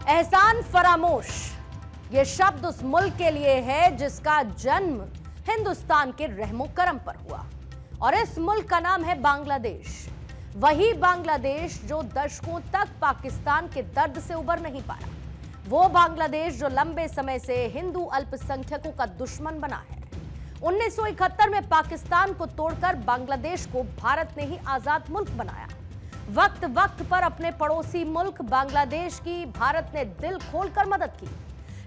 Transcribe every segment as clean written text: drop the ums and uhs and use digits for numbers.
एहसान फरामोश ये शब्द उस मुल्क के लिए है जिसका जन्म हिंदुस्तान के रहमो करम पर हुआ और इस मुल्क का नाम है बांग्लादेश। वही बांग्लादेश जो दशकों तक पाकिस्तान के दर्द से उबर नहीं पाया, वो बांग्लादेश जो लंबे समय से हिंदू अल्पसंख्यकों का दुश्मन बना है। 1971 में पाकिस्तान को तोड़कर बांग्लादेश को भारत ने ही आजाद मुल्क बनाया। वक्त वक्त पर अपने पड़ोसी मुल्क बांग्लादेश की भारत ने दिल खोलकर मदद की,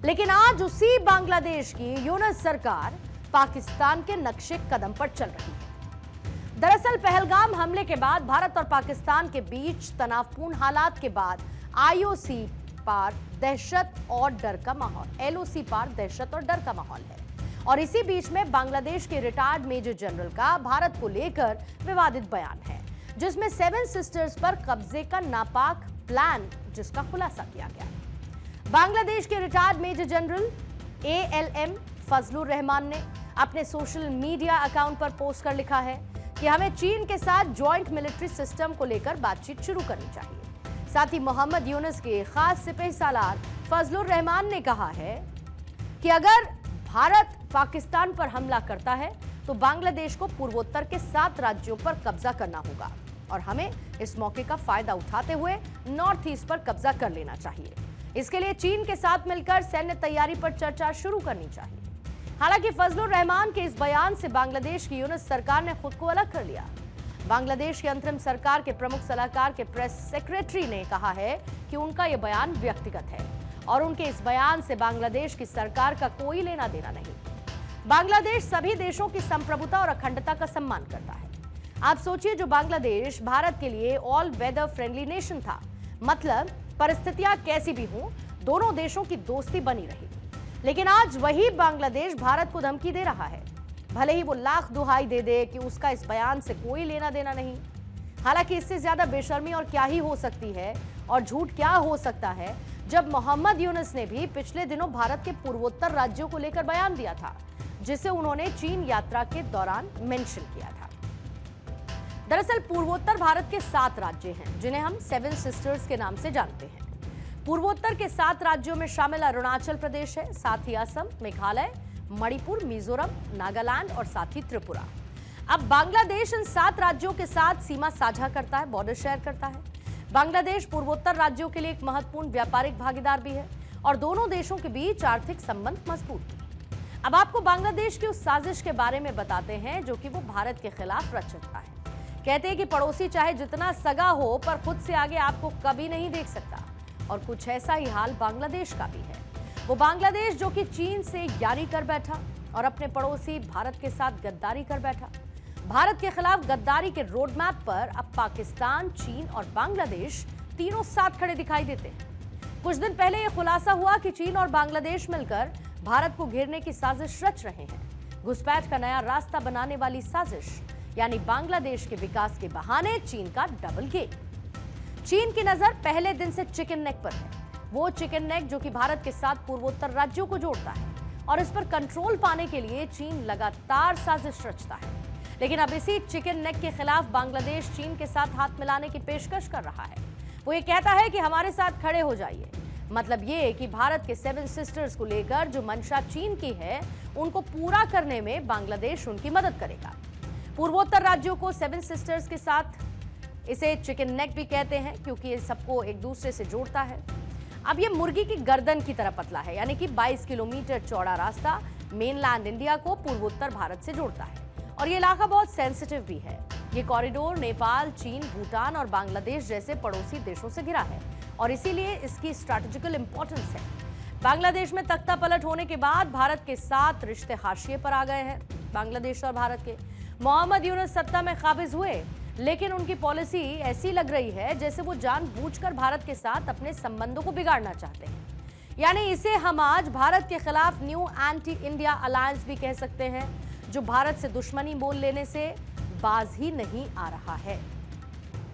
लेकिन आज उसी बांग्लादेश की यूनुस सरकार पाकिस्तान के नक्शे कदम पर चल रही है। दरअसल पहलगाम हमले के बाद भारत और पाकिस्तान के बीच तनावपूर्ण हालात के बाद आईओसी पार दहशत और डर का माहौल, एलओसी पार दहशत और डर का माहौल है। और इसी बीच में बांग्लादेश के रिटायर्ड मेजर जनरल का भारत को लेकर विवादित बयान है, जिसमें 7 सिस्टर्स पर कब्जे का नापाक प्लान जिसका खुलासा किया गया। बांग्लादेश के retired major general ALM Fazlur Rahman ने अपने सोशल मीडिया अकाउंट पर पोस्ट कर लिखा है कि हमें चीन के साथ ज्वाइंट मिलिट्री सिस्टम को लेकर बातचीत शुरू करनी चाहिए। साथ ही मोहम्मद यूनुस के खास सिपह सालार फजलुर रहमान ने कहा है कि अगर भारत पाकिस्तान पर हमला करता है तो बांग्लादेश को पूर्वोत्तर के 7 राज्यों पर कब्जा करना होगा और हमें इस मौके का फायदा उठाते हुए नॉर्थ ईस्ट पर कब्जा कर लेना चाहिए। इसके लिए चीन के साथ मिलकर सैन्य तैयारी पर चर्चा शुरू करनी चाहिए। हालांकि फजलुर रहमान के इस बयान से बांग्लादेश की यूनुस सरकार ने खुद को अलग कर लिया। बांग्लादेश की अंतरिम सरकार के प्रमुख सलाहकार के प्रेस सेक्रेटरी ने कहा है कि उनका यह बयान व्यक्तिगत है और उनके इस बयान से बांग्लादेश की सरकार का कोई लेना देना नहीं। बांग्लादेश सभी देशों की संप्रभुता और अखंडता का सम्मान करता है। आप सोचिए, जो बांग्लादेश भारत के लिए ऑल वेदर फ्रेंडली नेशन था, मतलब परिस्थितियां कैसी भी हों, दोनों देशों की दोस्ती बनी रही। लेकिन आज वही बांग्लादेश भारत को धमकी दे रहा है, भले ही वो लाख दुहाई दे दे कि उसका इस बयान से कोई लेना देना नहीं। हालांकि इससे ज्यादा बेशर्मी और क्या ही हो सकती है और झूठ क्या हो सकता है, जब मोहम्मद यूनुस ने भी पिछले दिनों भारत के पूर्वोत्तर राज्यों को लेकर बयान दिया था, जिसे उन्होंने चीन यात्रा के दौरान मेंशन किया था। दरअसल पूर्वोत्तर भारत के 7 राज्य हैं, जिन्हें हम 7 सिस्टर्स के नाम से जानते हैं। पूर्वोत्तर के 7 राज्यों में शामिल अरुणाचल प्रदेश है, साथ ही असम, मेघालय, मणिपुर, मिजोरम, नागालैंड और साथ ही त्रिपुरा। अब बांग्लादेश इन 7 राज्यों के साथ सीमा साझा करता है, बॉर्डर शेयर करता है। बांग्लादेश पूर्वोत्तर राज्यों के लिए एक महत्वपूर्ण व्यापारिक भागीदार भी है और दोनों देशों के बीच आर्थिक संबंध मजबूत हैं। अब आपको बांग्लादेश की उस साजिश के बारे में बताते हैं जो कि वो भारत के खिलाफ रच रहा है। कहते हैं कि पड़ोसी चाहे जितना सगा हो पर खुद से आगे आपको कभी नहीं देख सकता, और कुछ ऐसा ही हाल बांग्लादेश का भी है। वो बांग्लादेश जो कि चीन से यारी कर बैठा और अपने पड़ोसी भारत के साथ गद्दारी कर बैठा। भारत के खिलाफ गद्दारी के रोड मैप पर अब पाकिस्तान, चीन और बांग्लादेश तीनों साथ खड़े दिखाई देते हैं। कुछ दिन पहले यह खुलासा हुआ कि चीन और बांग्लादेश मिलकर भारत को घेरने की साजिश रच रहे हैं। घुसपैठ का नया रास्ता बनाने वाली साजिश, यानी बांग्लादेश के विकास के बहाने चीन का डबल गेम। चीन की नजर पहले दिन से चिकन नेक पर है, वो चिकन नेक जो कि भारत के 7 पूर्वोत्तर राज्यों को जोड़ता है, और इस पर कंट्रोल पाने के लिए चीन लगातार साजिश रचता है। लेकिन अब इसी चिकन नेक के खिलाफ बांग्लादेश चीन के साथ हाथ मिलाने की पेशकश कर रहा है। वो ये कहता है कि हमारे साथ खड़े हो जाइए। मतलब ये कि भारत के 7 सिस्टर्स को लेकर जो मंशा चीन की है, उनको पूरा करने में बांग्लादेश उनकी मदद करेगा। पूर्वोत्तर राज्यों को 7 सिस्टर्स के साथ इसे चिकन नेक भी कहते हैं, क्योंकि ये सबको एक दूसरे से जोड़ता है। अब ये मुर्गी की गर्दन की तरह पतला है, यानी कि 22 किलोमीटर चौड़ा रास्ता मेनलैंड इंडिया को पूर्वोत्तर भारत से जोड़ता है, और ये इलाका बहुत सेंसिटिव भी है। ये कॉरिडोर नेपाल, चीन, भूटान और बांग्लादेश जैसे पड़ोसी देशों से घिरा है और इसीलिए इसकी स्ट्रैटेजिकल इंपॉर्टेंस है। बांग्लादेश में तख्ता पलट होने के बाद भारत के 7 रिश्ते हाशिए पर आ गए हैं। बांग्लादेश और भारत के मोहम्मद यूनुस सत्ता में काबिज हुए, लेकिन उनकी पॉलिसी ऐसी लग रही है जैसे वो जानबूझकर भारत के साथ अपने संबंधों को बिगाड़ना चाहते हैं। यानी इसे हम आज भारत के खिलाफ न्यू एंटी इंडिया अलायंस भी कह सकते हैं, जो भारत से दुश्मनी मोल लेने से बाज ही नहीं आ रहा है।